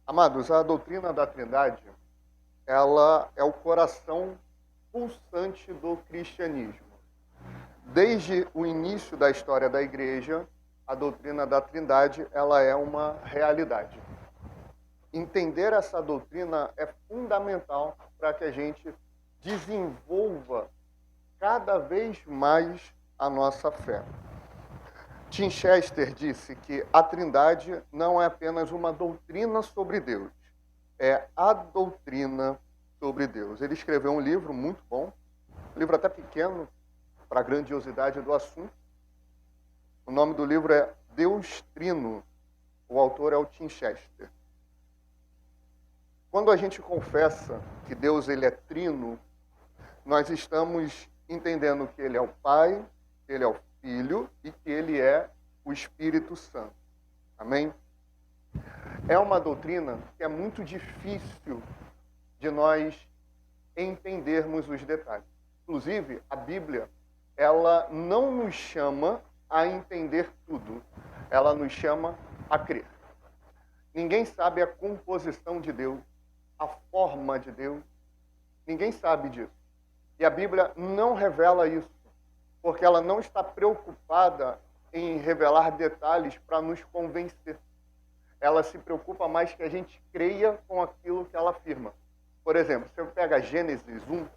Amados, a doutrina da Trindade, ela é o coração pulsante do cristianismo. Desde o início da história da igreja, a doutrina da Trindade, ela é uma realidade. Entender essa doutrina é fundamental para que a gente desenvolva cada vez mais a nossa fé. Tim Chester disse que a Trindade não é apenas uma doutrina sobre Deus, é a doutrina sobre Deus. Ele escreveu um livro muito bom, um livro até pequeno, para a grandiosidade do assunto. O nome do livro é Deus Trino. O autor é o Tim Chester. Quando a gente confessa que Deus ele é trino, nós estamos entendendo que ele é o Pai, que ele é o Filho e que ele é o Espírito Santo. Amém? É uma doutrina que é muito difícil de nós entendermos os detalhes. Inclusive, a Bíblia, ela não nos chama a entender tudo. Ela nos chama a crer. Ninguém sabe a composição de Deus, a forma de Deus. Ninguém sabe disso. E a Bíblia não revela isso, porque ela não está preocupada em revelar detalhes para nos convencer. Ela se preocupa mais que a gente creia com aquilo que ela afirma. Por exemplo, você pega Gênesis 1,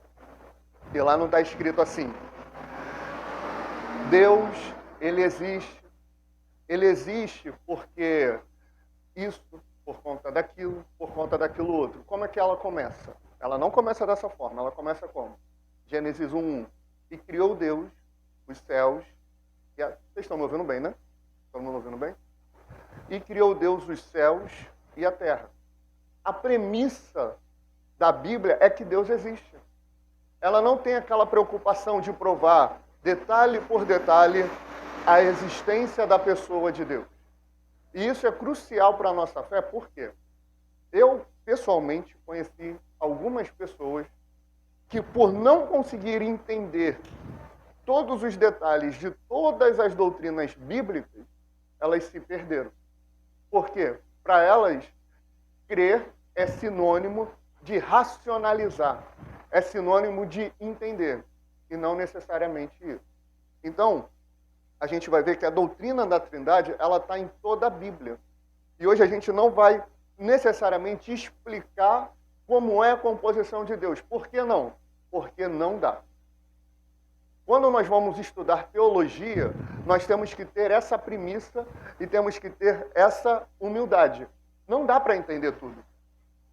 e lá não está escrito assim: Deus, ele existe porque isso, por conta daquilo outro. Como é que ela começa? Ela não começa dessa forma, ela começa como? Gênesis 1:1. E criou Deus os céus e a... Vocês estão me ouvindo bem, né? Estão me ouvindo bem? E criou Deus os céus e a terra. A premissa da Bíblia é que Deus existe. Ela não tem aquela preocupação de provar, detalhe por detalhe, a existência da pessoa de Deus. E isso é crucial para a nossa fé, por quê? Eu, pessoalmente, conheci algumas pessoas que, por não conseguir entender todos os detalhes de todas as doutrinas bíblicas, elas se perderam. Por quê? Para elas, crer é sinônimo de racionalizar, é sinônimo de entender, e não necessariamente isso. Então, a gente vai ver que a doutrina da Trindade, ela está em toda a Bíblia. E hoje a gente não vai necessariamente explicar como é a composição de Deus. Por que não? Porque não dá. Quando nós vamos estudar teologia, nós temos que ter essa premissa e temos que ter essa humildade. Não dá para entender tudo.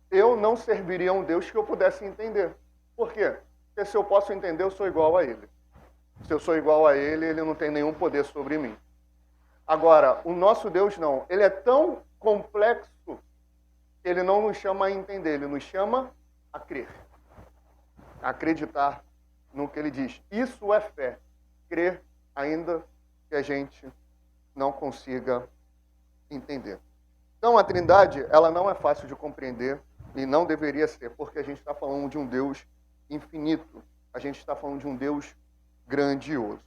Eu não serviria a um Deus que eu pudesse entender. Por quê? Porque se eu posso entender, eu sou igual a Ele. Se eu sou igual a Ele, Ele não tem nenhum poder sobre mim. Agora, o nosso Deus não. Ele é tão complexo que Ele não nos chama a entender, Ele nos chama a crer. A acreditar no que Ele diz. Isso é fé. Crer, ainda que a gente não consiga entender. Então, a Trindade, ela não é fácil de compreender e não deveria ser, porque a gente está falando de um Deus infinito. A gente está falando de um Deus grandioso.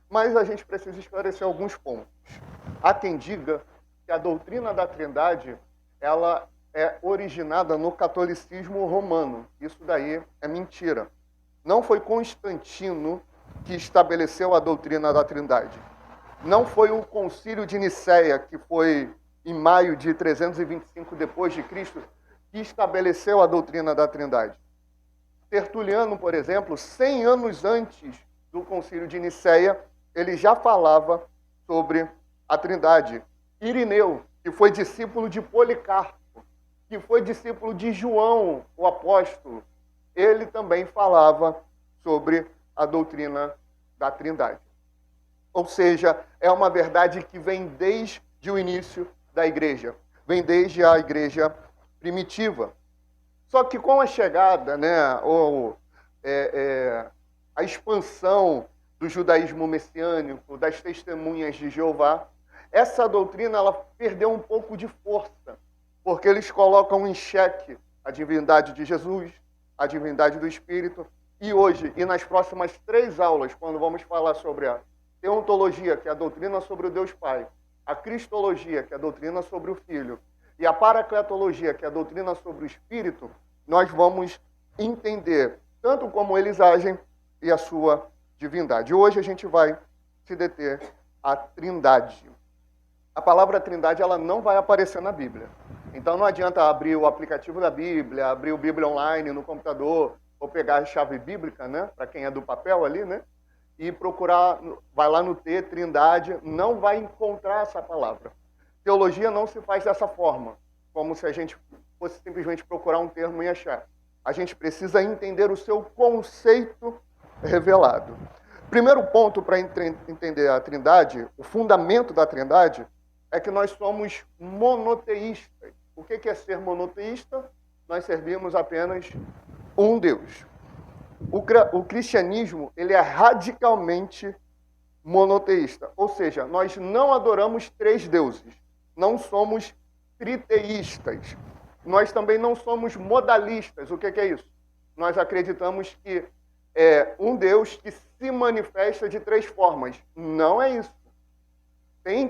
Mas a gente precisa esclarecer alguns pontos. Há quem diga que a doutrina da Trindade, ela é originada no catolicismo romano. Isso daí é mentira. Não foi Constantino que estabeleceu a doutrina da Trindade. Não foi o Concílio de Nicéia, que foi em maio de 325 depois de Cristo, que estabeleceu a doutrina da Trindade. Tertuliano, por exemplo, 100 anos antes do Concílio de Nicéia, ele já falava sobre a Trindade. Irineu, que foi discípulo de Policarpo, que foi discípulo de João, o apóstolo, ele também falava sobre a doutrina da Trindade. Ou seja, é uma verdade que vem desde o início da igreja, vem desde a igreja primitiva. Só que com a chegada, a expansão do judaísmo messiânico, das testemunhas de Jeová, essa doutrina ela perdeu um pouco de força, porque eles colocam em xeque a divindade de Jesus, a divindade do Espírito, e hoje, e nas próximas 3 aulas, quando vamos falar sobre a teontologia, que é a doutrina sobre o Deus Pai, a cristologia, que é a doutrina sobre o Filho, e a paracletologia, que é a doutrina sobre o Espírito, nós vamos entender tanto como eles agem e a sua divindade. Hoje a gente vai se deter à Trindade. A palavra Trindade ela não vai aparecer na Bíblia. Então não adianta abrir o aplicativo da Bíblia, abrir o Bíblia Online no computador, ou pegar a chave bíblica, né, para quem é do papel ali, né, e procurar, vai lá no T, Trindade, não vai encontrar essa palavra. Teologia não se faz dessa forma, como se a gente fosse simplesmente procurar um termo e achar. A gente precisa entender o seu conceito revelado. Primeiro ponto para entender a Trindade, o fundamento da Trindade, é que nós somos monoteístas. O que é ser monoteísta? Nós servimos apenas um Deus. O cristianismo ele é radicalmente monoteísta, ou seja, nós não adoramos três deuses, não somos triteístas, nós também não somos modalistas. O que é isso? Nós acreditamos que é um Deus que se manifesta de três formas. Não é isso.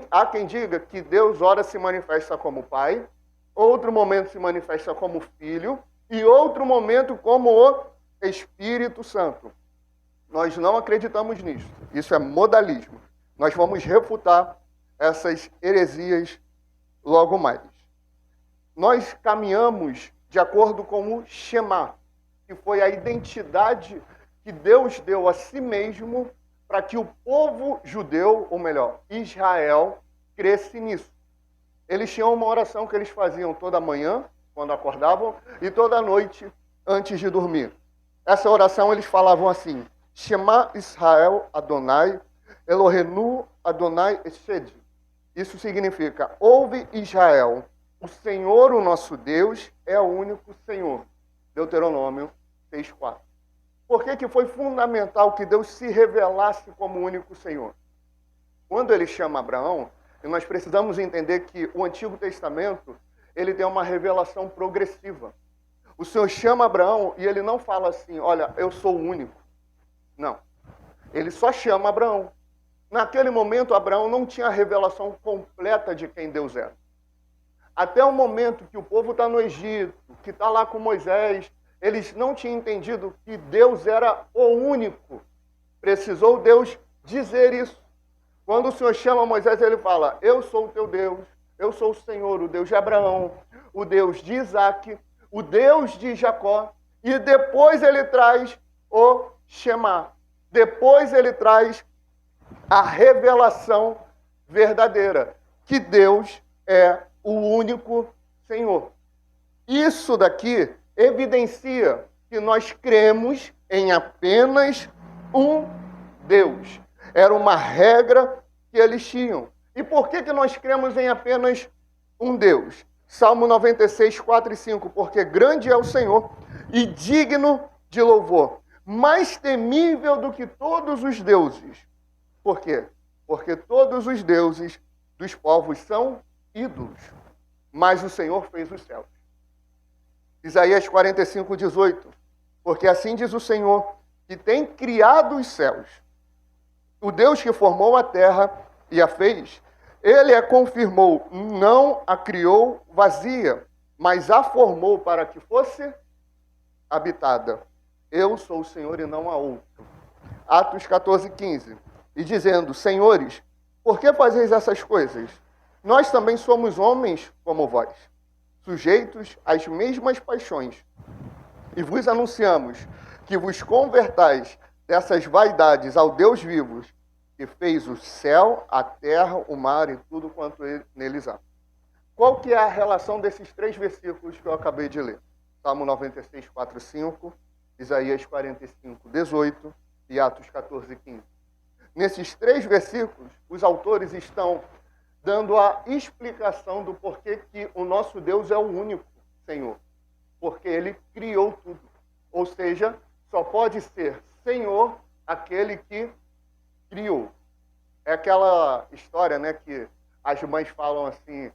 Há quem diga que Deus ora se manifesta como Pai, outro momento se manifesta como Filho e outro momento como o Espírito Santo. Nós não acreditamos nisso. Isso é modalismo. Nós vamos refutar essas heresias logo mais. Nós caminhamos de acordo com o Shema, que foi a identidade que Deus deu a si mesmo para que o povo judeu, ou melhor, Israel, cresce nisso. Eles tinham uma oração que eles faziam toda manhã, quando acordavam, e toda noite, antes de dormir. Essa oração eles falavam assim: Shema Israel Adonai, Elohenu Adonai Echad. Isso significa: ouve Israel, o Senhor, o nosso Deus, é o único Senhor. Deuteronômio 6:4. Por que foi fundamental que Deus se revelasse como o único Senhor? Quando ele chama Abraão, e nós precisamos entender que o Antigo Testamento ele tem uma revelação progressiva. O Senhor chama Abraão e ele não fala assim: olha, eu sou o único. Não. Ele só chama Abraão. Naquele momento, Abraão não tinha a revelação completa de quem Deus era. Até o momento que o povo está no Egito, que está lá com Moisés, eles não tinham entendido que Deus era o único. Precisou Deus dizer isso. Quando o Senhor chama Moisés, ele fala: eu sou o teu Deus, eu sou o Senhor, o Deus de Abraão, o Deus de Isaac, o Deus de Jacó. E depois ele traz o Shema. Depois ele traz a revelação verdadeira, que Deus é o único Senhor. Isso daqui evidencia que nós cremos em apenas um Deus. Era uma regra que eles tinham. E por que nós cremos em apenas um Deus? Salmo 96, 4 e 5. Porque grande é o Senhor e digno de louvor, mais temível do que todos os deuses. Por quê? Porque todos os deuses dos povos são ídolos, mas o Senhor fez os céus. Isaías 45, 18. Porque assim diz o Senhor, que tem criado os céus, o Deus que formou a terra e a fez, ele a confirmou, não a criou vazia, mas a formou para que fosse habitada. Eu sou o Senhor e não há outro. Atos 14, 15. E dizendo: senhores, por que fazeis essas coisas? Nós também somos homens como vós, sujeitos às mesmas paixões. E vos anunciamos que vos convertais dessas vaidades ao Deus vivo, que fez o céu, a terra, o mar e tudo quanto neles há. Qual que é a relação desses três versículos que eu acabei de ler? Salmo 96, 4 e 5, Isaías 45, 18 e Atos 14, 15. Nesses três versículos, os autores estão dando a explicação do porquê que o nosso Deus é o único Senhor. Porque ele criou tudo. Ou seja, só pode ser Senhor aquele que criou. É aquela história, né, que as mães falam assim: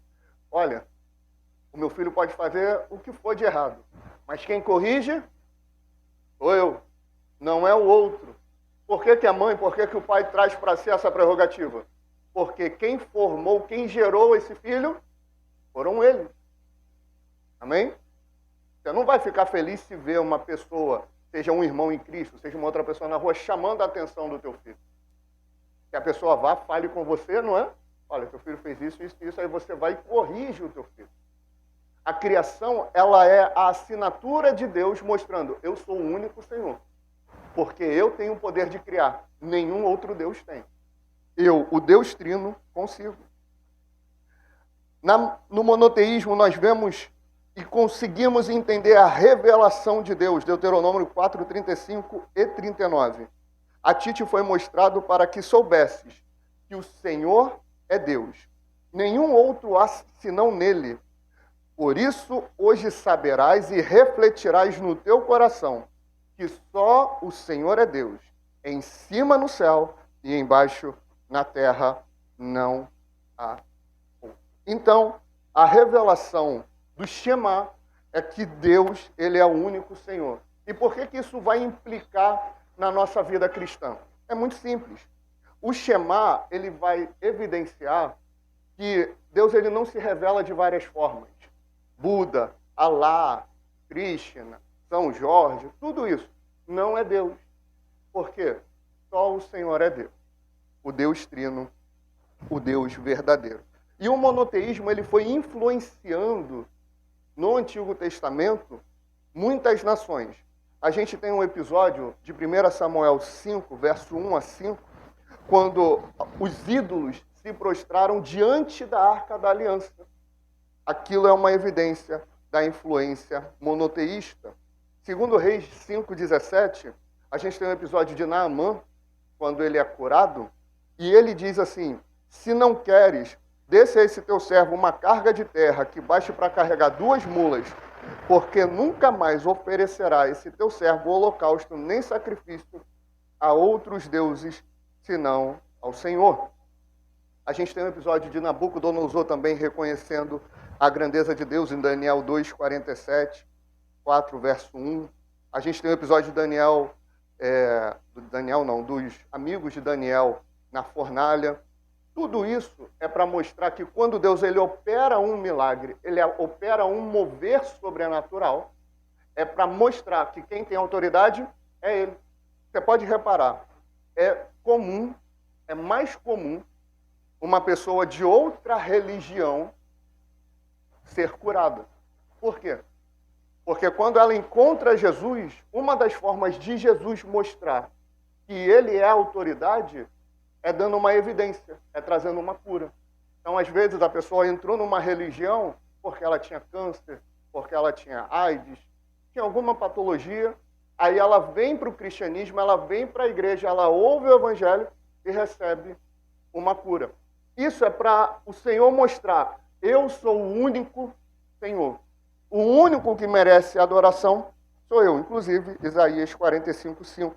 olha, o meu filho pode fazer o que for de errado, mas quem corrige sou eu, não é o outro. Por que a mãe, por que o pai traz para si essa prerrogativa? Porque quem formou, quem gerou esse filho, foram eles. Amém? Você não vai ficar feliz se ver uma pessoa, seja um irmão em Cristo, seja uma outra pessoa na rua, chamando a atenção do teu filho. Que a pessoa vá, fale com você, não é? Olha, teu filho fez isso, isso, isso, aí você vai e corrige o teu filho. A criação, ela é a assinatura de Deus mostrando, eu sou o único Senhor. Porque eu tenho o poder de criar. Nenhum outro Deus tem. Eu, o Deus Trino, consigo. No monoteísmo, nós vemos e conseguimos entender a revelação de Deus. Deuteronômio 4, 35 e 39. A ti te foi mostrado para que soubesses que o Senhor é Deus. Nenhum outro há senão nele. Por isso, hoje saberás e refletirás no teu coração que só o Senhor é Deus. Em cima no céu e embaixo na terra não há outro. Então, a revelação do Shema é que Deus, ele é o único Senhor. E por que isso vai implicar na nossa vida cristã? É muito simples. O Shema, ele vai evidenciar que Deus, ele não se revela de várias formas. Buda, Alá, Krishna, São Jorge, tudo isso não é Deus. Por quê? Só o Senhor é Deus. O Deus Trino, o Deus verdadeiro. E o monoteísmo, ele foi influenciando no Antigo Testamento muitas nações. A gente tem um episódio de 1 Samuel 5, verso 1 a 5, quando os ídolos se prostraram diante da Arca da Aliança. Aquilo é uma evidência da influência monoteísta. Segundo Reis 5,17, a gente tem um episódio de Naamã, quando ele é curado, e ele diz assim, se não queres, desce a esse teu servo uma carga de terra que baixe para carregar 2 mulas, porque nunca mais oferecerá esse teu servo holocausto nem sacrifício a outros deuses, senão ao Senhor. A gente tem um episódio de Nabucodonosor também reconhecendo a grandeza de Deus em Daniel 2,47, 4, verso 1. A gente tem um episódio de dos amigos de Daniel na fornalha. Tudo isso é para mostrar que quando Deus ele opera um milagre, ele opera um mover sobrenatural, é para mostrar que quem tem autoridade é ele. Você pode reparar, é mais comum uma pessoa de outra religião ser curada. Por quê? Porque quando ela encontra Jesus, uma das formas de Jesus mostrar que ele é a autoridade é dando uma evidência, é trazendo uma cura. Então, às vezes, a pessoa entrou numa religião porque ela tinha câncer, porque ela tinha AIDS, tinha alguma patologia, aí ela vem para o cristianismo, ela vem para a igreja, ela ouve o evangelho e recebe uma cura. Isso é para o Senhor mostrar, eu sou o único Senhor. O único que merece adoração sou eu. Inclusive, Isaías 45:5.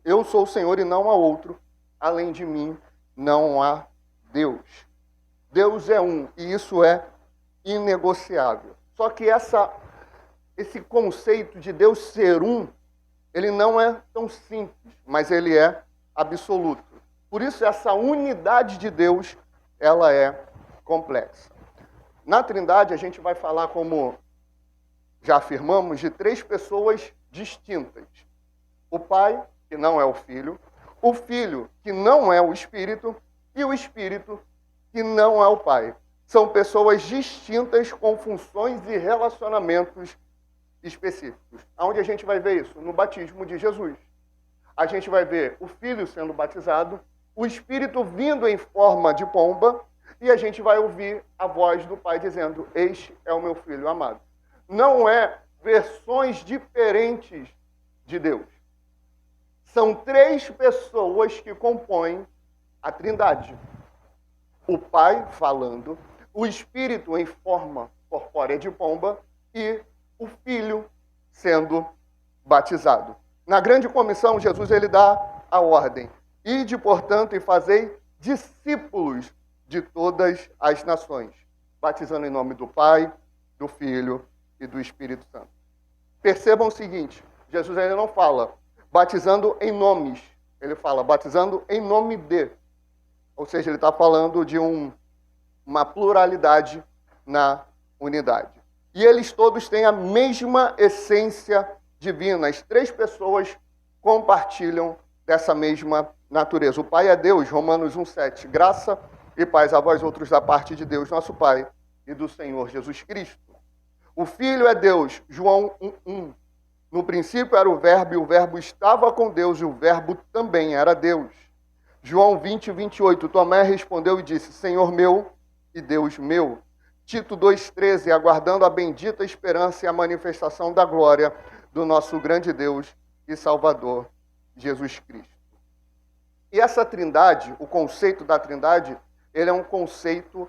Eu sou o Senhor e não há outro. Além de mim, não há Deus. Deus é um, e isso é inegociável. Só que esse conceito de Deus ser um, ele não é tão simples, mas ele é absoluto. Por isso, essa unidade de Deus, ela é complexa. Na Trindade, a gente vai falar, como já afirmamos, de 3 pessoas distintas. O Pai, que não é o Filho, o Filho, que não é o Espírito, e o Espírito, que não é o Pai. São pessoas distintas com funções e relacionamentos específicos. Aonde a gente vai ver isso? No batismo de Jesus. A gente vai ver o Filho sendo batizado, o Espírito vindo em forma de pomba, e a gente vai ouvir a voz do Pai dizendo, este é o meu Filho amado. Não é versões diferentes de Deus. São 3 pessoas que compõem a Trindade. O Pai falando, o Espírito em forma corpórea de pomba e o Filho sendo batizado. Na grande comissão, Jesus ele dá a ordem. Ide, portanto, e fazei discípulos de todas as nações, batizando em nome do Pai, do Filho e do Espírito Santo. Percebam o seguinte, Jesus ainda não fala batizando em nomes, ele fala batizando em nome de. Ou seja, ele está falando de uma pluralidade na unidade. e eles todos têm a mesma essência divina. As três pessoas compartilham dessa mesma natureza. O Pai é Deus, Romanos 1,7. Graça e paz a vós outros da parte de Deus, nosso Pai, e do Senhor Jesus Cristo. O Filho é Deus, João 1,1. No princípio era o Verbo, e o Verbo estava com Deus, e o Verbo também era Deus. João 20:28. Tomé respondeu e disse, Senhor meu e Deus meu. Tito 2,13. Aguardando a bendita esperança e a manifestação da glória do nosso grande Deus e Salvador, Jesus Cristo. E essa trindade, o conceito da trindade, ele é um conceito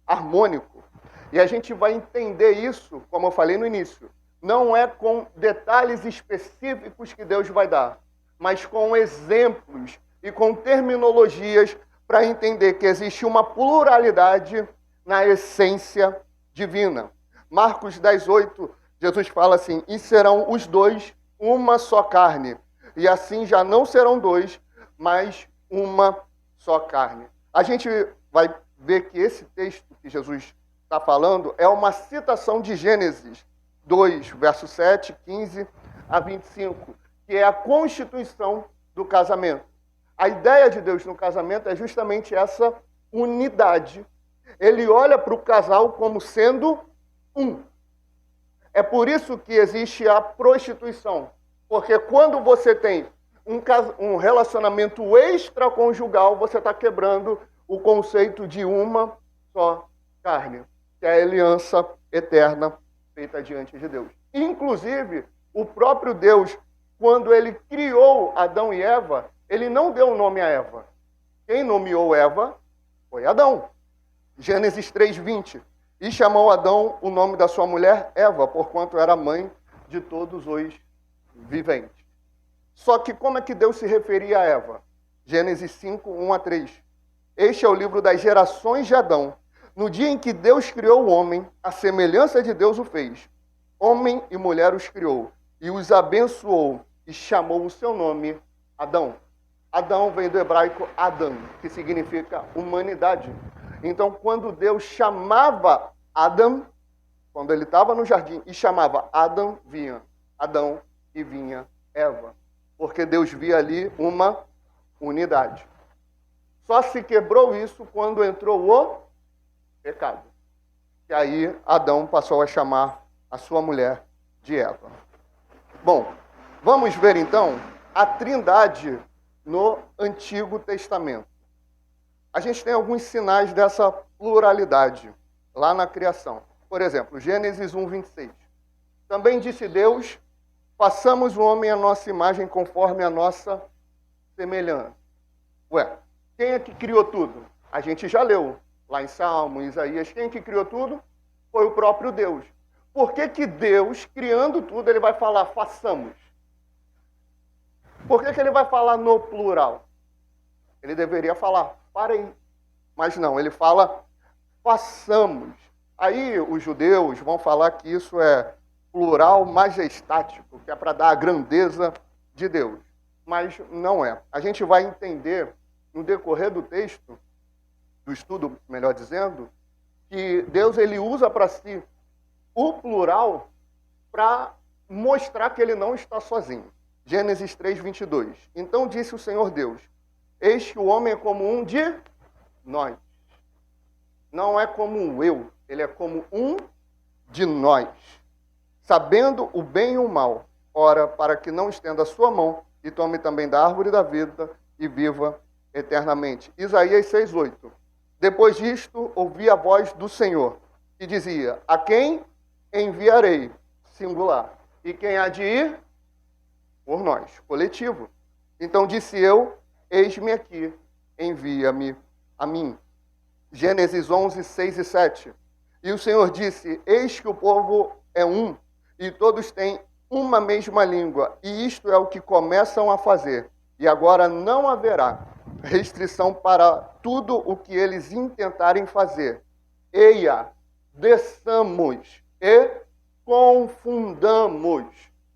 harmônico. E a gente vai entender isso, como eu falei no início, não é com detalhes específicos que Deus vai dar, mas com exemplos e com terminologias para entender que existe uma pluralidade na essência divina. Marcos 10:8, Jesus fala assim, e serão os dois uma só carne, e assim já não serão dois, mas uma só carne. A gente vai ver que esse texto que Jesus está falando é uma citação de Gênesis 2, verso 7, 15 a 25, que é a constituição do casamento. A ideia de Deus no casamento é justamente essa unidade. Ele olha para o casal como sendo um. É por isso que existe a prostituição. Porque quando você tem um relacionamento extraconjugal, você está quebrando o conceito de uma só carne, que é a aliança eterna feita diante de Deus. Inclusive, o próprio Deus, quando ele criou Adão e Eva, ele não deu o nome a Eva. Quem nomeou Eva foi Adão. Gênesis 3:20. E chamou Adão o nome da sua mulher Eva, porquanto era mãe de todos os viventes. Só que como é que Deus se referia a Eva? Gênesis 5, 1 a 3. Este é o livro das gerações de Adão. No dia em que Deus criou o homem, a semelhança de Deus o fez. Homem e mulher os criou, e os abençoou, e chamou o seu nome Adão. Adão vem do hebraico Adam, que significa humanidade. Então, quando Deus chamava Adão, quando ele estava no jardim e chamava Adão, vinha Adão e vinha Eva. Porque Deus via ali uma unidade. Só se quebrou isso quando entrou o pecado. E aí Adão passou a chamar a sua mulher de Eva. Bom, vamos ver então a trindade no Antigo Testamento. A gente tem alguns sinais dessa pluralidade lá na criação. Por exemplo, Gênesis 1:26. Também disse Deus, façamos o homem à nossa imagem conforme a nossa semelhança. Ué, quem é que criou tudo? A gente já leu lá em Salmo, Isaías. Quem é que criou tudo? Foi o próprio Deus. Por que que Deus, criando tudo, ele vai falar façamos? Por que que ele vai falar no plural? Ele deveria falar farei. Mas não, ele fala façamos. Aí os judeus vão falar que isso é plural majestático, que é para dar a grandeza de Deus. Mas não é. A gente vai entender no decorrer do texto, do estudo, melhor dizendo, que Deus ele usa para si o plural para mostrar que ele não está sozinho. Gênesis 3:22. Então disse o Senhor Deus, eis que o homem é como um de nós. Não é como um eu, ele é como um de nós. Sabendo o bem e o mal, ora, para que não estenda a sua mão e tome também da árvore da vida e viva eternamente. Isaías 6:8. Depois disto, ouvi a voz do Senhor, que dizia, a quem enviarei? Singular. E quem há de ir? Por nós, coletivo. Então disse eu, eis-me aqui, envia-me a mim. Gênesis 11, 6 e 7. E o Senhor disse, eis que o povo é um, e todos têm uma mesma língua, e isto é o que começam a fazer. E agora não haverá restrição para tudo o que eles intentarem fazer. Eia, desçamos e confundamos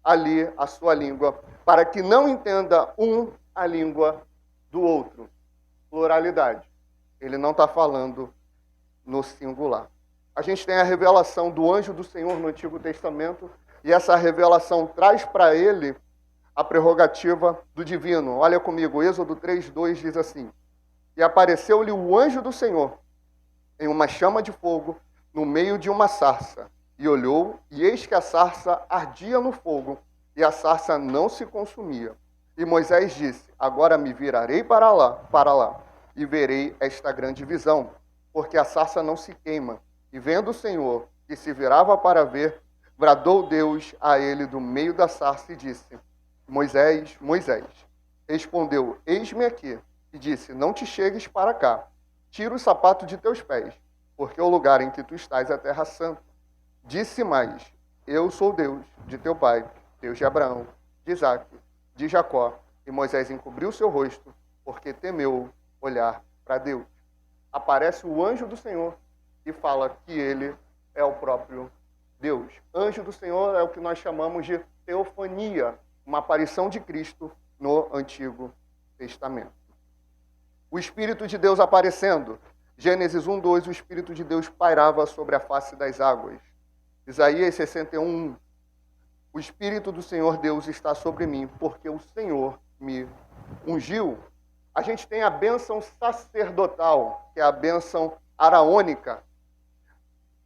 ali a sua língua, para que não entenda um a língua do outro. Pluralidade. Ele não está falando no singular. A gente tem a revelação do anjo do Senhor no Antigo Testamento, e essa revelação traz para ele a prerrogativa do divino. Olha comigo, Êxodo 3:2 diz assim: E apareceu-lhe o anjo do Senhor em uma chama de fogo no meio de uma sarça. E olhou, e eis que a sarça ardia no fogo, e a sarça não se consumia. E Moisés disse: Agora me virarei para lá, e verei esta grande visão, porque a sarça não se queima. E vendo o Senhor, que se virava para ver, bradou Deus a ele do meio da sarça e disse: Moisés, Moisés. Respondeu: Eis-me aqui. E disse: Não te chegues para cá. Tira o sapato de teus pés, porque o lugar em que tu estás é terra santa. Disse mais: Eu sou Deus de teu pai, Deus de Abraão, de Isaque, de Jacó. E Moisés encobriu seu rosto, porque temeu olhar para Deus. Aparece o anjo do Senhor e fala que ele é o próprio Deus. Anjo do Senhor é o que nós chamamos de teofania, uma aparição de Cristo no Antigo Testamento. O Espírito de Deus aparecendo. Gênesis 1:2, o Espírito de Deus pairava sobre a face das águas. Isaías 61:1, o Espírito do Senhor Deus está sobre mim, porque o Senhor me ungiu. A gente tem a bênção sacerdotal, que é a bênção araônica.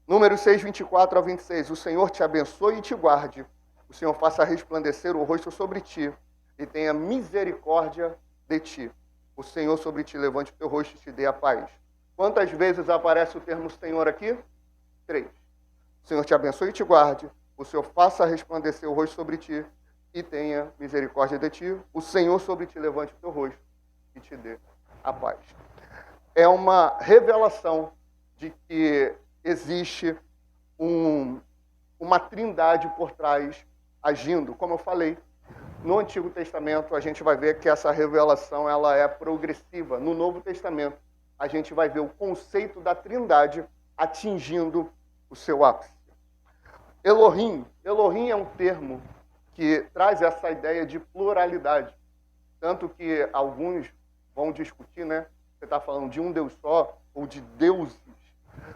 Números 6:24-26, o Senhor te abençoe e te guarde. O Senhor faça resplandecer o rosto sobre ti e tenha misericórdia de ti. O Senhor sobre ti levante o teu rosto e te dê a paz. Quantas vezes aparece o termo Senhor aqui? 3. O Senhor te abençoe e te guarde. O Senhor faça resplandecer o rosto sobre ti e tenha misericórdia de ti. O Senhor sobre ti levante o teu rosto e te dê a paz. É uma revelação de que existe uma trindade por trás agindo. Como eu falei, no Antigo Testamento a gente vai ver que essa revelação ela é progressiva. No Novo Testamento a gente vai ver o conceito da trindade atingindo o seu ápice. Elohim é um termo que traz essa ideia de pluralidade. Tanto que alguns vão discutir, né? Você está falando de um Deus só ou de deuses.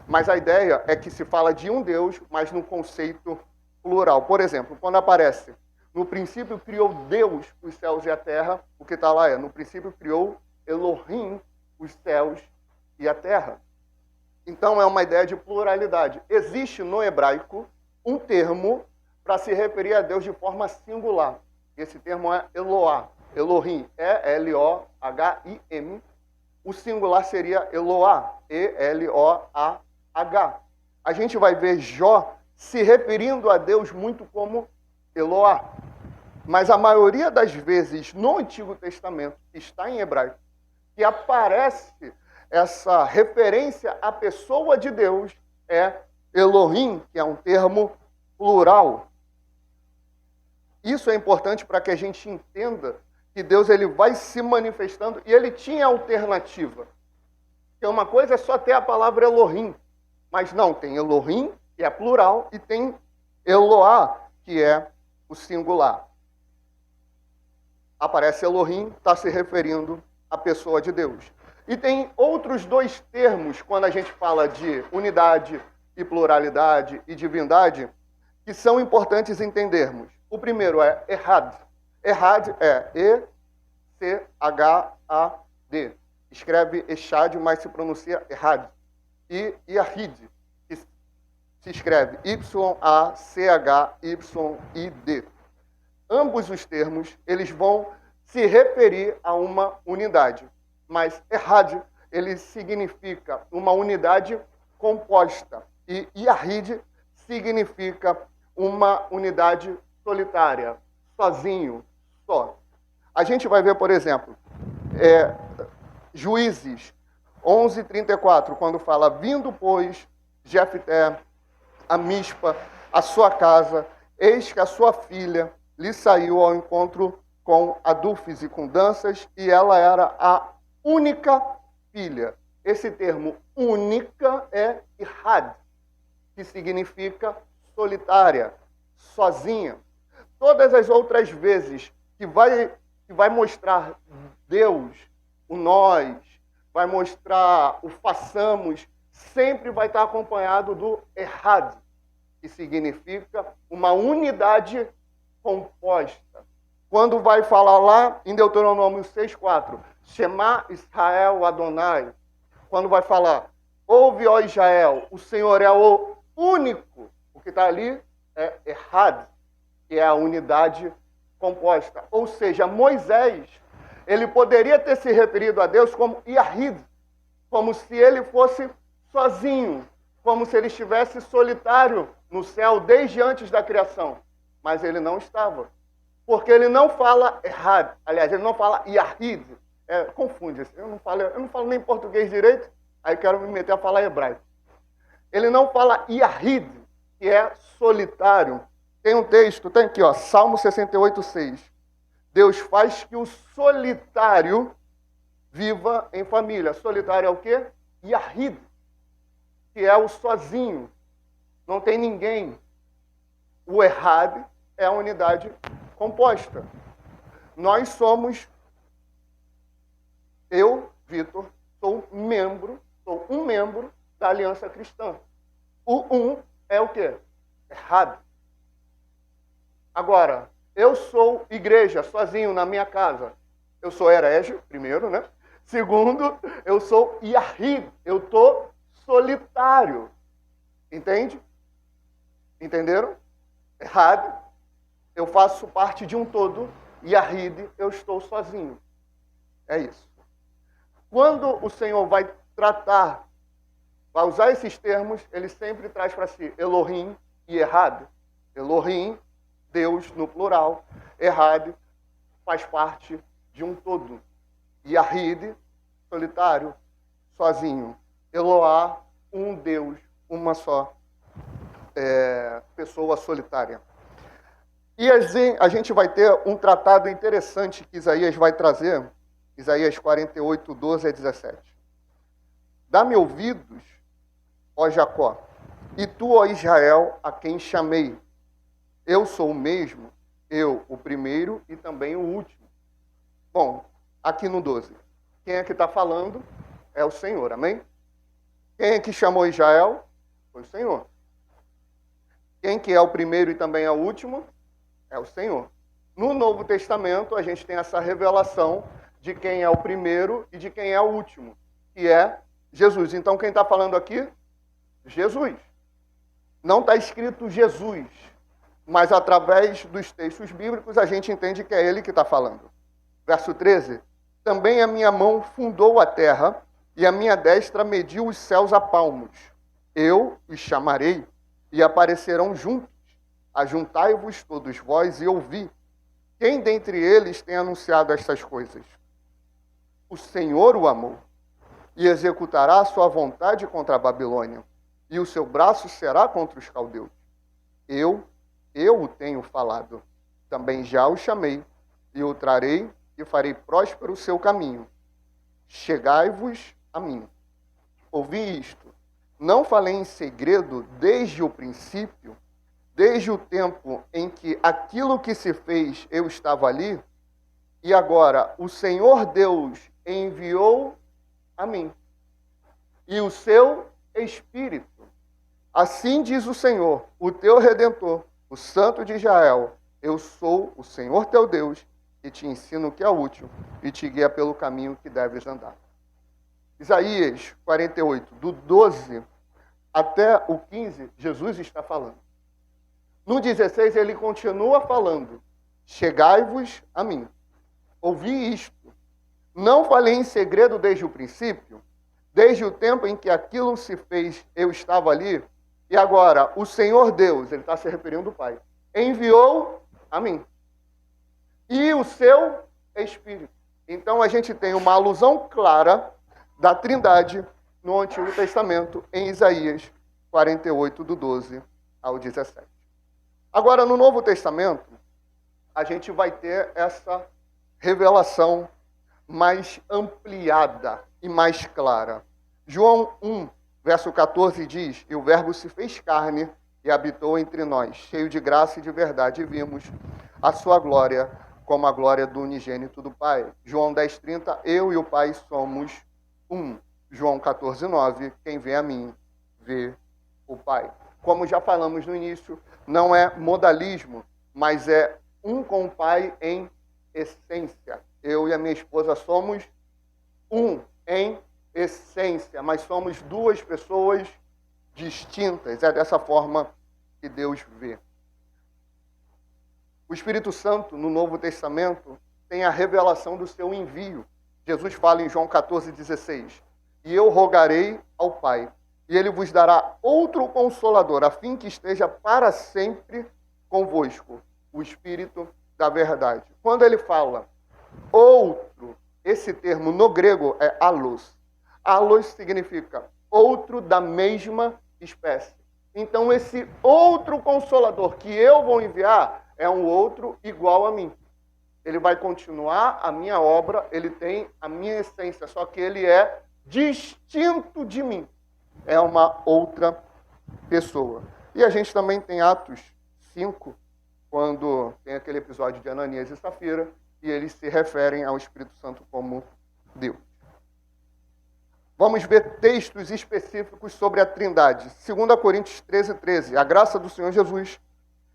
Mas a ideia é que se fala de um Deus, mas no conceito plural. Por exemplo, quando aparece, no princípio criou Deus os céus e a terra, o que está lá é, no princípio criou Elohim os céus e a terra. Então é uma ideia de pluralidade. Existe no hebraico um termo para se referir a Deus de forma singular. Esse termo é Eloá, Elohim, E-L-O-H-I-M. O singular seria Eloá, E-L-O-A-H. A gente vai ver Jó se referindo a Deus muito como Eloá. Mas a maioria das vezes no Antigo Testamento, que está em hebraico, que aparece essa referência à pessoa de Deus, é Elohim, que é um termo plural. Isso é importante para que a gente entenda que Deus ele vai se manifestando e ele tinha alternativa. Porque uma coisa é só ter a palavra Elohim, mas não, tem Elohim, que é plural, e tem Eloá, que é o singular. Aparece Elohim, está se referindo à pessoa de Deus. E tem outros dois termos, quando a gente fala de unidade e pluralidade e divindade, que são importantes entendermos. O primeiro é Errad. Errad é E-C-H-A-D. Escreve Echad, mas se pronuncia Errad. E Yahid, que se escreve Y-A-C-H-Y-I-D. Ambos os termos, eles vão se referir a uma unidade. Mas Errad, ele significa uma unidade composta. E Yahid significa uma unidade solitária, sozinho, só. A gente vai ver, por exemplo, Juízes 11:34, quando fala, vindo, pois, Jefté a Mispa, a sua casa, eis que a sua filha lhe saiu ao encontro com adufes e com danças, e ela era a única filha. Esse termo única é Ihad, que significa solitária, sozinha. Todas as outras vezes que vai mostrar Deus, o nós, vai mostrar o façamos, sempre vai estar acompanhado do Ehad, que significa uma unidade composta. Quando vai falar lá em Deuteronômio 6,4, Shema Israel Adonai, quando vai falar, ouve, ó Israel, o Senhor é o único, o que está ali é Ehad, que é a unidade composta. Ou seja, Moisés, ele poderia ter se referido a Deus como Yahid, como se ele fosse sozinho, como se ele estivesse solitário no céu desde antes da criação. Mas ele não estava. Porque ele não fala Ehad, aliás, ele não fala Yahid. Confunde. Eu não falo nem português direito, aí quero me meter a falar hebraico. Ele não fala Yahid, que é solitário. Tem um texto, tem aqui, ó, Salmo 68:6. Deus faz que o solitário viva em família. Solitário é o quê? Yahid, que é o sozinho. Não tem ninguém. O Ehad é a unidade composta. Nós somos, eu, Vitor, sou um membro da Aliança Cristã. O é o quê? Ehad. Agora, eu sou igreja, sozinho, na minha casa. Eu sou herege, primeiro, né? Segundo, eu sou Yahid, eu estou solitário. Entende? Entenderam? Ehad, eu faço parte de um todo. Yahid, eu estou sozinho. É isso. Quando o Senhor vai tratar, vai usar esses termos, ele sempre traz para si Elohim e Ehad. Elohim, Deus no plural. Ehad faz parte de um todo. Yahid, solitário, sozinho. Eloá, um Deus, uma só pessoa solitária. E a gente vai ter um tratado interessante que Isaías vai trazer, Isaías 48, 12 a 17. Dá-me ouvidos, ó Jacó, e tu, ó Israel, a quem chamei. Eu sou o mesmo, eu, o primeiro e também o último. Bom, aqui no 12. Quem é que está falando? É o Senhor, amém? Quem é que chamou Israel? Foi o Senhor. Quem que é o primeiro e também é o último? É o Senhor. No Novo Testamento, a gente tem essa revelação de quem é o primeiro e de quem é o último, que é Jesus. Então, quem está falando aqui? Jesus. Não está escrito Jesus, mas através dos textos bíblicos a gente entende que é ele que está falando. Verso 13. Também a minha mão fundou a terra e a minha destra mediu os céus a palmos. Eu os chamarei e aparecerão juntos. Ajuntai-vos todos vós e ouvi. Quem dentre eles tem anunciado estas coisas? O Senhor o amou e executará a sua vontade contra a Babilônia, e o seu braço será contra os caldeus. Eu o tenho falado. Também já o chamei e o trarei e farei próspero o seu caminho. Chegai-vos a mim. Ouvi isto. Não falei em segredo desde o princípio, desde o tempo em que aquilo que se fez eu estava ali, e agora o Senhor Deus enviou a mim, e o seu Espírito. Assim diz o Senhor, o teu Redentor, o Santo de Israel. Eu sou o Senhor teu Deus, que te ensino o que é útil e te guia pelo caminho que deves andar. Isaías 48, do 12 até o 15, Jesus está falando. No 16, ele continua falando. Chegai-vos a mim. Ouvi isto. Não falei em segredo desde o princípio, desde o tempo em que aquilo se fez, eu estava ali. E agora, o Senhor Deus, ele está se referindo ao Pai, enviou a mim. E o seu Espírito. Então, a gente tem uma alusão clara da Trindade no Antigo Testamento, em Isaías 48, do 12 ao 17. Agora, no Novo Testamento, a gente vai ter essa revelação mais ampliada e mais clara. João 1, verso 14 diz, e o Verbo se fez carne e habitou entre nós, cheio de graça e de verdade, e vimos a sua glória como a glória do unigênito do Pai. João 10, 30, eu e o Pai somos um. João 14:9, quem vê a mim, vê o Pai. Como já falamos no início, não é modalismo, mas é um com o Pai em essência. Eu e a minha esposa somos um em essência, mas somos duas pessoas distintas. É dessa forma que Deus vê. O Espírito Santo, no Novo Testamento, tem a revelação do seu envio. Jesus fala em João 14:16, e eu rogarei ao Pai, e ele vos dará outro Consolador, a fim que esteja para sempre convosco, o Espírito da verdade. Quando ele fala outro, esse termo no grego é allos. Allos significa outro da mesma espécie. Então esse outro Consolador que eu vou enviar é um outro igual a mim. Ele vai continuar a minha obra, ele tem a minha essência, só que ele é distinto de mim. É uma outra pessoa. E a gente também tem Atos 5, quando tem aquele episódio de Ananias e Safira, e eles se referem ao Espírito Santo como Deus. Vamos ver textos específicos sobre a Trindade. 2 Coríntios 13:13. A graça do Senhor Jesus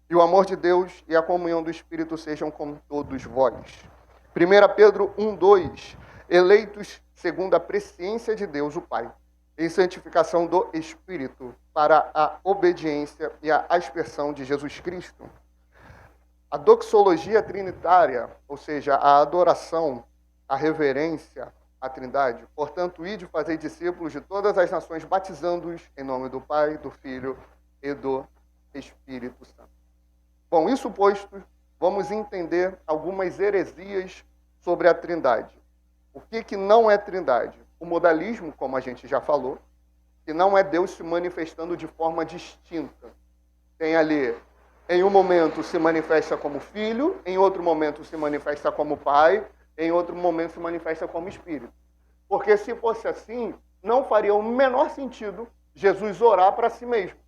e o amor de Deus e a comunhão do Espírito sejam com todos vós. 1 Pedro 1:2. Eleitos segundo a presciência de Deus, o Pai, em santificação do Espírito, para a obediência e a aspersão de Jesus Cristo. A doxologia trinitária, ou seja, a adoração, a reverência à Trindade. Portanto, ide fazer discípulos de todas as nações, batizando-os em nome do Pai, do Filho e do Espírito Santo. Bom, isso posto, vamos entender algumas heresias sobre a Trindade. O que não é Trindade? O modalismo, como a gente já falou, que não é Deus se manifestando de forma distinta. Tem ali, em um momento se manifesta como Filho, em outro momento se manifesta como Pai, em outro momento se manifesta como Espírito. Porque se fosse assim, não faria o menor sentido Jesus orar para si mesmo.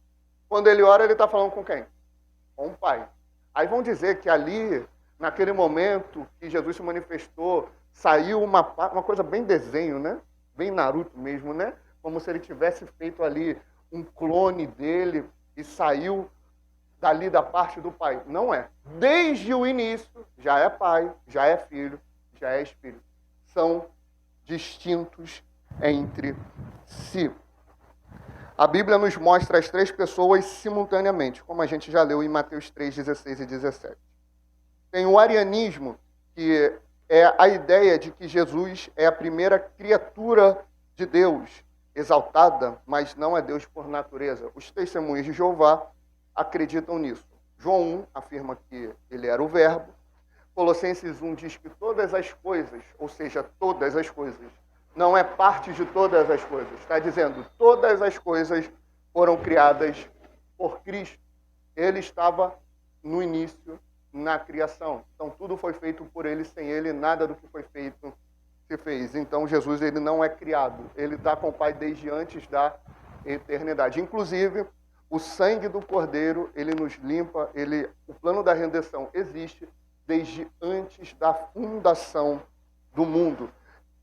Quando ele ora, ele está falando com quem? Com o Pai. Aí vão dizer que ali, naquele momento que Jesus se manifestou, saiu uma coisa bem desenho, né? Bem Naruto mesmo, né? Como se ele tivesse feito ali um clone dele e saiu dali da parte do Pai. Não é. Desde o início, já é Pai, já é Filho, já é Espírito. São distintos entre si. A Bíblia nos mostra as três pessoas simultaneamente, como a gente já leu em Mateus 3:16 e 17. Tem o arianismo, que é a ideia de que Jesus é a primeira criatura de Deus, exaltada, mas não é Deus por natureza. Os testemunhos de Jeová acreditam nisso. João 1 afirma que ele era o Verbo. Colossenses 1 diz que todas as coisas, ou seja, todas as coisas, não é parte de todas as coisas. Está dizendo, todas as coisas foram criadas por Cristo. Ele estava no início, na criação. Então, tudo foi feito por ele, sem ele, nada do que foi feito se fez. Então, Jesus ele não é criado. Ele está com o Pai desde antes da eternidade. Inclusive, o sangue do Cordeiro, ele nos limpa, o plano da redenção existe desde antes da fundação do mundo.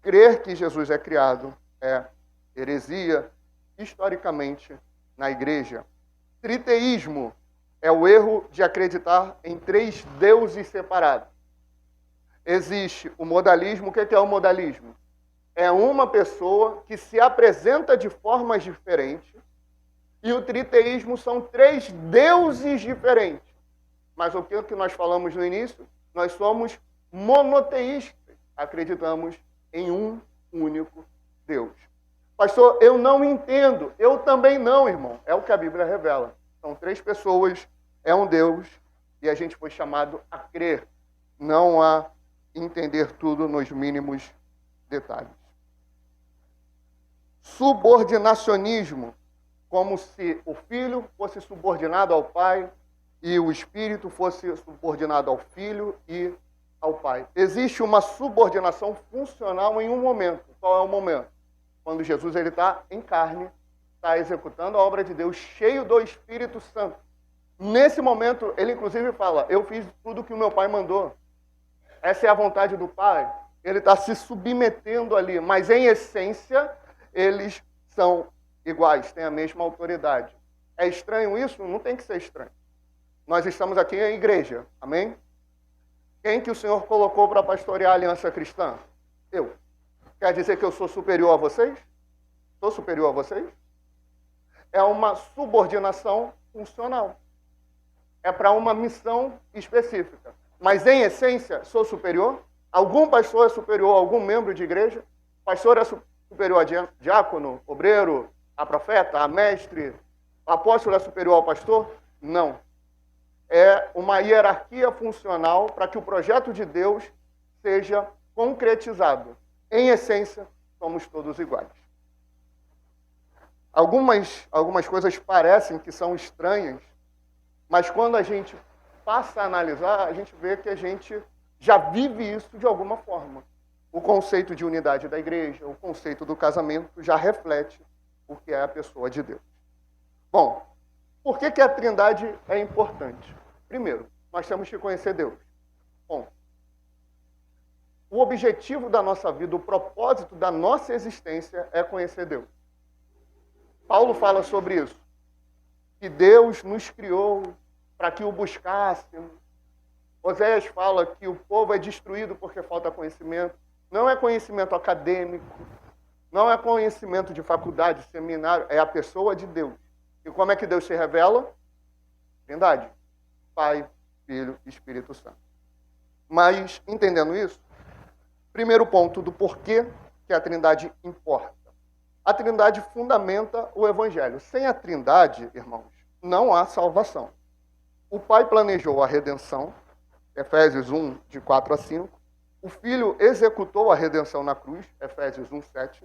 Crer que Jesus é criado é heresia, historicamente, na igreja. Triteísmo é o erro de acreditar em três deuses separados. Existe o modalismo. O que é o modalismo? É uma pessoa que se apresenta de formas diferentes, e o triteísmo são três deuses diferentes. Mas o que nós falamos no início? Nós somos monoteístas. Acreditamos em um único Deus. Pastor, eu não entendo. Eu também não, irmão. É o que a Bíblia revela. São três pessoas, é um Deus, e a gente foi chamado a crer, não a entender tudo nos mínimos detalhes. Subordinacionismo, como se o Filho fosse subordinado ao Pai e o Espírito fosse subordinado ao Filho e ao Pai. Existe uma subordinação funcional em um momento. Qual é o momento? Quando Jesus está em carne, está executando a obra de Deus, cheio do Espírito Santo. Nesse momento, ele inclusive fala, eu fiz tudo o que o meu Pai mandou. Essa é a vontade do Pai. Ele está se submetendo ali, mas em essência, eles são iguais, têm a mesma autoridade. É estranho isso? Não tem que ser estranho. Nós estamos aqui em igreja, amém? Quem que o Senhor colocou para pastorear a aliança cristã? Eu. Quer dizer que eu sou superior a vocês? Sou superior a vocês? É uma subordinação funcional. É para uma missão específica. Mas, em essência, sou superior? Algum pastor é superior a algum membro de igreja? Pastor é superior a diácono, obreiro, a profeta, a mestre? O apóstolo é superior ao pastor? Não. É uma hierarquia funcional para que o projeto de Deus seja concretizado. Em essência, somos todos iguais. Algumas coisas parecem que são estranhas, mas quando a gente passa a analisar, a gente vê que a gente já vive isso de alguma forma. O conceito de unidade da igreja, o conceito do casamento já reflete o que é a pessoa de Deus. Bom, por que a Trindade é importante? Primeiro, nós temos que conhecer Deus. Bom, o objetivo da nossa vida, o propósito da nossa existência é conhecer Deus. Paulo fala sobre isso, que Deus nos criou para que o buscassem. Oséias fala que o povo é destruído porque falta conhecimento. Não é conhecimento acadêmico, não é conhecimento de faculdade, seminário, é a pessoa de Deus. E como é que Deus se revela? Trindade. Pai, Filho e Espírito Santo. Mas, entendendo isso, primeiro ponto do porquê que a Trindade importa. A Trindade fundamenta o Evangelho. Sem a Trindade, irmãos, não há salvação. O Pai planejou a redenção, Efésios 1, de 4 a 5. O Filho executou a redenção na cruz, Efésios 1, 7.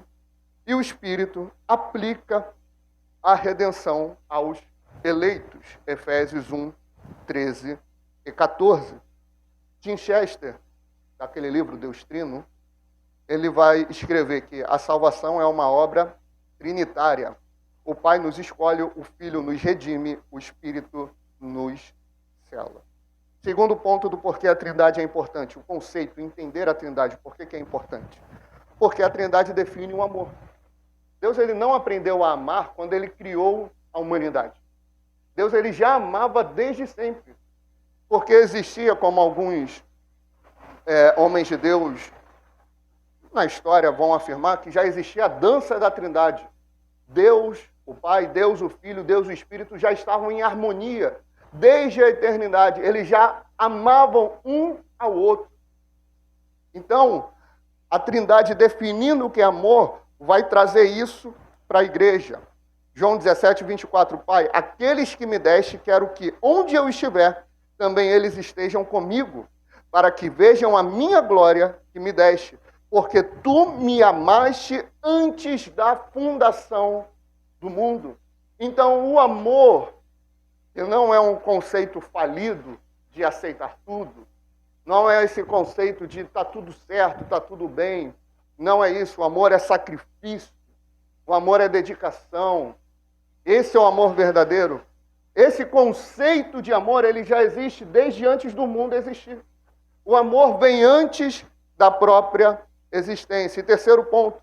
E o Espírito aplica a redenção aos eleitos, Efésios 1, 13 e 14. Tim Chester, daquele livro Deus Trino, ele vai escrever que a salvação é uma obra trinitária. O Pai nos escolhe, o Filho nos redime, o Espírito nos sela. Segundo ponto do porquê a Trindade é importante, o conceito, entender a Trindade, por que é importante? Porque a Trindade define o amor. Deus ele não aprendeu a amar quando ele criou a humanidade. Deus ele já amava desde sempre. Porque existia, como alguns homens de Deus na história vão afirmar, que já existia a dança da Trindade. Deus, o Pai, Deus, o Filho, Deus, o Espírito já estavam em harmonia desde a eternidade. Eles já amavam um ao outro. Então, a Trindade definindo o que é amor, vai trazer isso para a igreja. João 17, 24, Pai, aqueles que me deste, quero que, onde eu estiver, também eles estejam comigo, para que vejam a minha glória que me deste, porque tu me amaste antes da fundação do mundo. Então, o amor, que não é um conceito falido de aceitar tudo, não é esse conceito de tá tudo certo, tá tudo bem, não é isso. O amor é sacrifício, o amor é dedicação. Esse é o amor verdadeiro. Esse conceito de amor, ele já existe desde antes do mundo existir. O amor vem antes da própria existência. E terceiro ponto,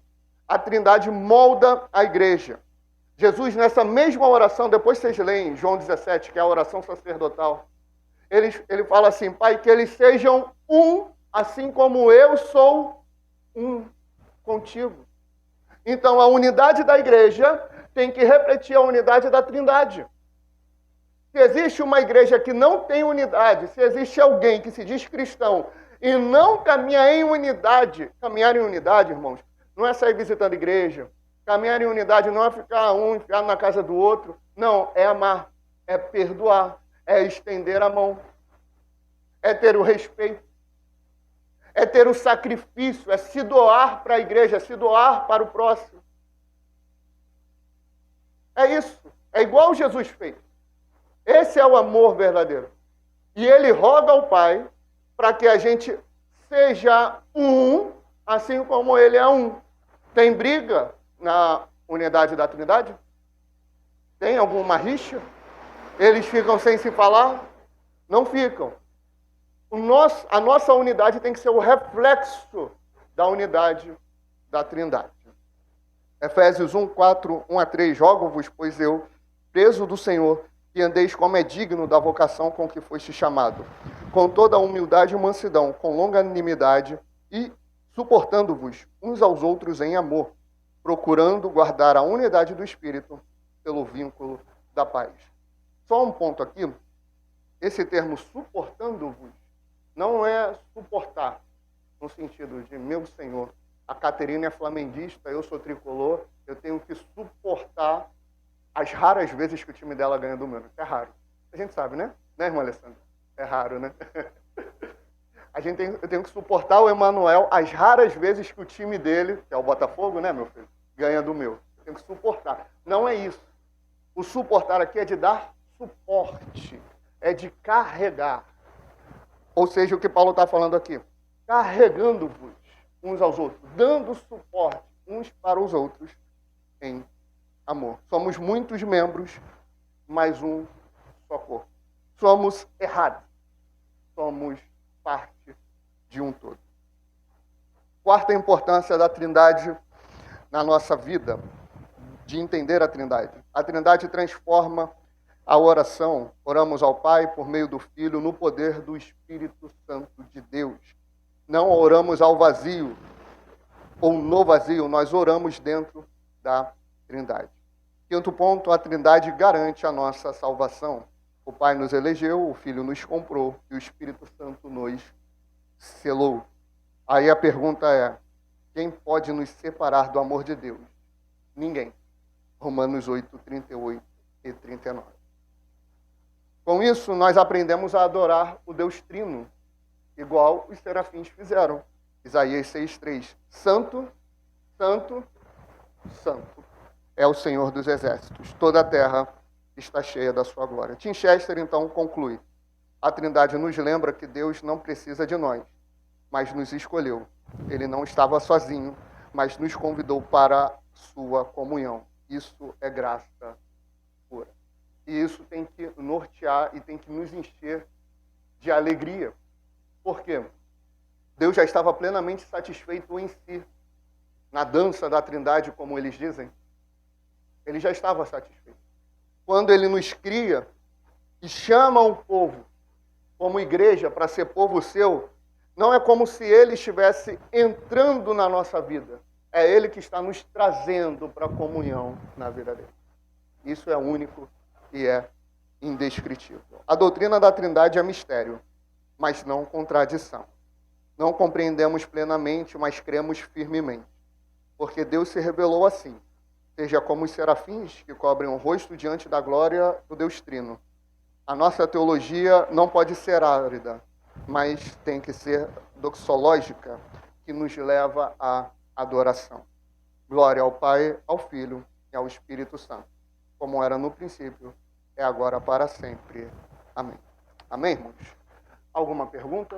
a Trindade molda a igreja. Jesus, nessa mesma oração, depois vocês leem João 17, que é a oração sacerdotal, ele fala assim, Pai, que eles sejam um, assim como eu sou um contigo. Então, a unidade da igreja tem que refletir a unidade da Trindade. Se existe uma igreja que não tem unidade, se existe alguém que se diz cristão e não caminha em unidade, caminhar em unidade, irmãos, não é sair visitando igreja, caminhar em unidade não é ficar um enfiado na casa do outro, não, é amar, é perdoar, é estender a mão, é ter o respeito, é ter o sacrifício, é se doar para a igreja, é se doar para o próximo. É isso, é igual Jesus fez. Esse é o amor verdadeiro. E ele roga ao Pai para que a gente seja um, assim como ele é um. Tem briga na unidade da Trindade? Tem alguma rixa? Eles ficam sem se falar? Não ficam. A nossa unidade tem que ser o reflexo da unidade da Trindade. Efésios 1, 4, 1 a 3, rogo-vos, pois eu, preso do Senhor, que andeis como é digno da vocação com que foste chamado, com toda a humildade e mansidão, com longanimidade e suportando-vos uns aos outros em amor, procurando guardar a unidade do Espírito pelo vínculo da paz. Só um ponto aqui, esse termo suportando-vos não é suportar, no sentido de, meu Senhor, a Caterina é flamenguista, eu sou tricolor, eu tenho que suportar as raras vezes que o time dela ganha do meu. É raro. A gente sabe, né? Né, irmã Alessandra? É raro, né? Eu tenho que suportar o Emanuel as raras vezes que o time dele, que é o Botafogo, né, meu filho, ganha do meu. Eu tenho que suportar. Não é isso. O suportar aqui é de dar suporte, é de carregar. Ou seja, o que Paulo está falando aqui, carregando-vos uns aos outros, dando suporte uns para os outros em amor. Somos muitos membros, mas um só corpo. Somos errados. Somos parte de um todo. Quarta importância da Trindade na nossa vida, de entender a Trindade. A Trindade transforma a oração. Oramos ao Pai por meio do Filho, no poder do Espírito Santo de Deus. Não oramos ao vazio ou no vazio, nós oramos dentro da Trindade. Quinto ponto, a Trindade garante a nossa salvação. O Pai nos elegeu, o Filho nos comprou e o Espírito Santo nos selou. Aí a pergunta é, quem pode nos separar do amor de Deus? Ninguém. Romanos 8, 38 e 39. Com isso, nós aprendemos a adorar o Deus Trino, igual os serafins fizeram. Isaías 6,3. Santo, santo, santo é o Senhor dos exércitos. Toda a terra está cheia da sua glória. Tim Chester, então, conclui. A Trindade nos lembra que Deus não precisa de nós, mas nos escolheu. Ele não estava sozinho, mas nos convidou para sua comunhão. Isso é graça pura. E isso tem que nortear e tem que nos encher de alegria. Por quê? Deus já estava plenamente satisfeito em si. Na dança da Trindade, como eles dizem, ele já estava satisfeito. Quando ele nos cria e chama o povo como igreja para ser povo seu, não é como se ele estivesse entrando na nossa vida. É ele que está nos trazendo para a comunhão na vida dele. Isso é único e é indescritível. A doutrina da Trindade é mistério, mas não contradição. Não compreendemos plenamente, mas cremos firmemente. Porque Deus se revelou assim. Seja como os serafins que cobrem o rosto diante da glória do Deus Trino. A nossa teologia não pode ser árida, mas tem que ser doxológica, que nos leva à adoração. Glória ao Pai, ao Filho e ao Espírito Santo, como era no princípio, é agora para sempre. Amém. Amém, irmãos? Alguma pergunta?